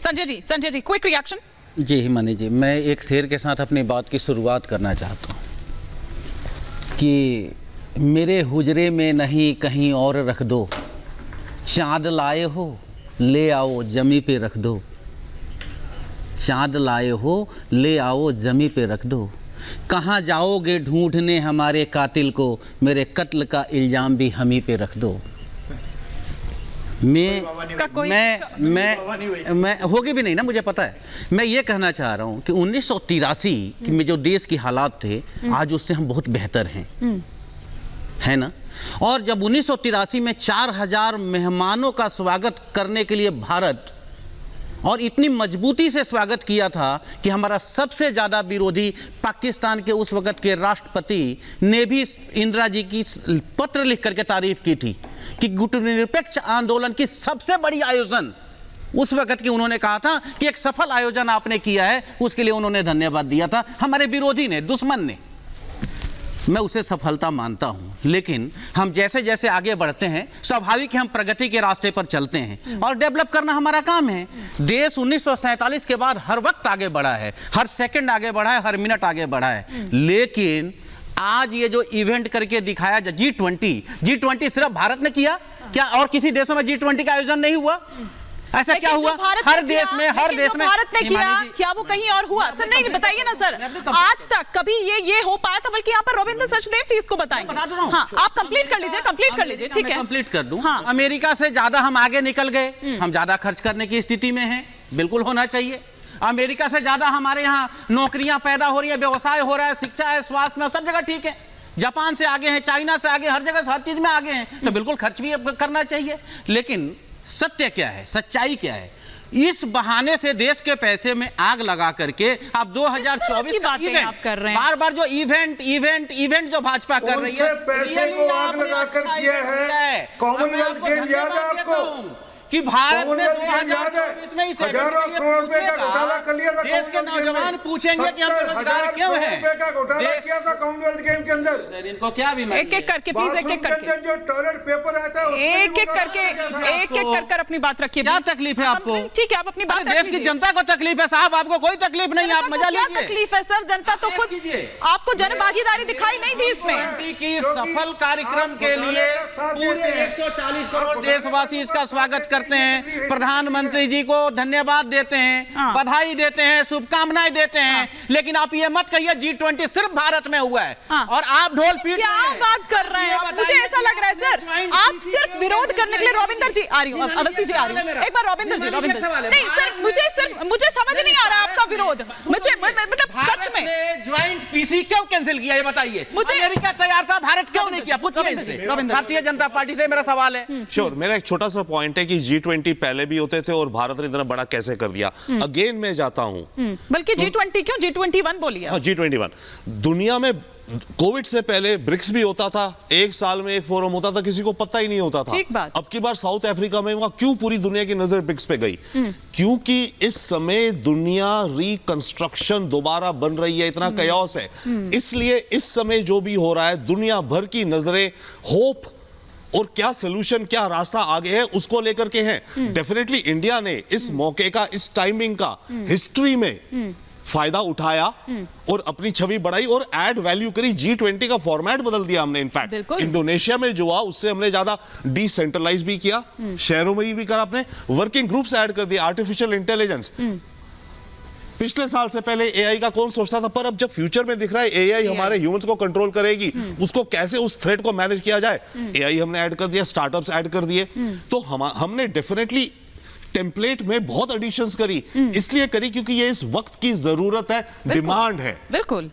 Sanjay ji quick reaction. जी हिमानी जी, मैं एक शेर के साथ अपनी बात की शुरुआत करना चाहता हूँ कि मेरे हुजरे में नहीं कहीं और रख दो, चाँद लाए हो ले आओ जमी पे रख दो, चाँद लाए हो ले आओ जमी पे रख दो, कहाँ जाओगे ढूंढने हमारे कातिल को, मेरे कत्ल का इल्ज़ाम भी हम ही पे रख दो। मैं होगी भी नहीं ना, मुझे पता है। मैं ये कहना चाह रहा हूँ कि 1983 में जो देश की हालात थे आज उससे हम बहुत बेहतर हैं, है ना। और जब 1983 में 4000 मेहमानों का स्वागत करने के लिए भारत और इतनी मजबूती से स्वागत किया था कि हमारा सबसे ज़्यादा विरोधी पाकिस्तान के उस वक़्त के राष्ट्रपति ने भी इंदिरा जी की पत्र लिख करके तारीफ की थी कि गुटनिरपेक्ष आंदोलन की सबसे बड़ी आयोजन उस वक़्त की उन्होंने कहा था कि एक सफल आयोजन आपने किया है, उसके लिए उन्होंने धन्यवाद दिया था हमारे विरोधी ने, दुश्मन ने। मैं उसे सफलता मानता हूं, लेकिन हम जैसे जैसे आगे बढ़ते हैं स्वाभाविक है हम प्रगति के रास्ते पर चलते हैं और डेवलप करना हमारा काम है। देश 1947 के बाद हर वक्त आगे बढ़ा है, हर सेकंड आगे बढ़ा है, हर मिनट आगे बढ़ा है। लेकिन आज ये जो इवेंट करके दिखाया G20 सिर्फ भारत ने किया क्या? और किसी देशों में G20 का आयोजन नहीं हुआ? ऐसा क्या हुआ? हर देश में भारत ने किया, क्या वो कहीं और हुआ? सर नहीं बताइए ना सर, आज तक कभी ये हो पाया था? बल्कि यहाँ पर रविंद्र सचदेव जी इसको बताएंगे। हाँ, आप कंप्लीट कर लीजिए, ठीक है। कंप्लीट कर दूं। हाँ। अमेरिका से ज्यादा हम आगे निकल गए, हम ज्यादा खर्च करने की स्थिति में हैं, बिल्कुल होना चाहिए। अमेरिका से ज्यादा हमारे यहाँ नौकरियां पैदा हो रही है, व्यवसाय हो रहा है, शिक्षा है, स्वास्थ्य में, सब जगह ठीक है। जापान से आगे हैं, चाइना से आगे, हर जगह हर चीज में आगे हैं, तो बिल्कुल खर्च भी करना चाहिए। लेकिन सत्य क्या है, सच्चाई क्या है? इस बहाने से देश के पैसे में आग लगा करके आप 2024 का इवेंट कर रहे हैं, बार-बार जो इवेंट जो भाजपा कर रही है, पैसे को आग लगाकर किया है। कॉमनवेल्थ गेम याद है आपको कि भारत में 2024 में इस हजारों करोड़ रुपए का घोटाला कर लिया था। देश के नौजवान पूछेंगे कि हम बेरोजगार क्यों हैं? का घोटाला किया था कॉमनवेल्थ गेम के अंदर। सर इनको क्या भी एक एक करके प्लीज, एक करके जो टॉयलेट पेपर आता है, एक एक कर अपनी बात रखिए। क्या तकलीफ है आपको? ठीक है, आप अपनी बात। देश की जनता को तकलीफ है साहब, आपको कोई तकलीफ नहीं है, आप मजा लीजिए। क्या तकलीफ है सर? जनता तो खुद, आपको जनभागीदारी दिखाई नहीं दी इसमें। की सफल कार्यक्रम के लिए पूरे 140 करोड़ देशवासी इसका स्वागत करते हैं, प्रधानमंत्री जी को धन्यवाद देते हैं, बधाई देते हैं, शुभकामनाएं देते हैं। लेकिन आप ये मत कहिए G20 सिर्फ भारत में हुआ है और आप ढोल पीट रहे हैं। क्या बात कर रहे हैं? मुझे ऐसा लग रहा है सर आप सिर्फ विरोध करने के लिए। रविंदर जी आ रही हूँ, अवस्थी जी आ रही हूँ, एक बार रविंदर जी। नहीं सर, मुझे समझ नहीं आ रहा आपका विरोध। मुझे मतलब सच में ज्वाइंट पीसी क्यों कैंसिल किया ये बताइए। मुझे अमेरिका तैयार था, भारत क्यों नहीं किया? पूछिए इनसे। भारतीय जनता पार्टी से मेरा सवाल है। श्योर, मेरा एक छोटा सा पॉइंट है कि G20 पहले भी होते थे और भारत ने इतना बड़ा कैसे कर दिया। अगेन मैं जाता हूं, बल्कि G20 क्यों, G21 बोलिए। हाँ, G21 दुनिया में कोविड से पहले ब्रिक्स भी होता था, एक साल में एक फोरम होता था, किसी को पता ही नहीं होता था। अब की बार साउथ अफ्रीका में वहां क्यों पूरी दुनिया की नजर ब्रिक्स पे गई? क्योंकि इस समय दुनिया रिकंस्ट्रक्शन दोबारा बन रही है, इतना कयास है। इसलिए इस समय जो भी हो रहा है दुनिया भर की नजरें होप और क्या सलूशन, क्या रास्ता आगे है उसको लेकर के हैं। डेफिनेटली इंडिया ने इस मौके का, इस टाइमिंग का हिस्ट्री में फायदा उठाया और अपनी छवि बढ़ाई और ऐड वैल्यू करी। G20 का फॉर्मेट बदल दिया हमने। इनफैक्ट इंडोनेशिया में जो हुआ उससे हमने ज्यादा डिसेंट्रलाइज भी किया, शहरों में भी करा, अपने वर्किंग ग्रुप्स ऐड कर दिए, आर्टिफिशियल इंटेलिजेंस। पिछले साल से पहले एआई का कौन सोचता था, पर अब जब फ्यूचर में दिख रहा है एआई हमारे ह्यूमंस को कंट्रोल करेगी, उसको कैसे उस थ्रेट को मैनेज किया जाए, एआई हमने ऐड कर दिया, स्टार्टअप्स ऐड कर दिए। तो हमने डेफिनेटली टेम्पलेट में बहुत एडिशंस करी, इसलिए करी क्योंकि ये इस वक्त की जरूरत है, डिमांड है। बिल्कुल।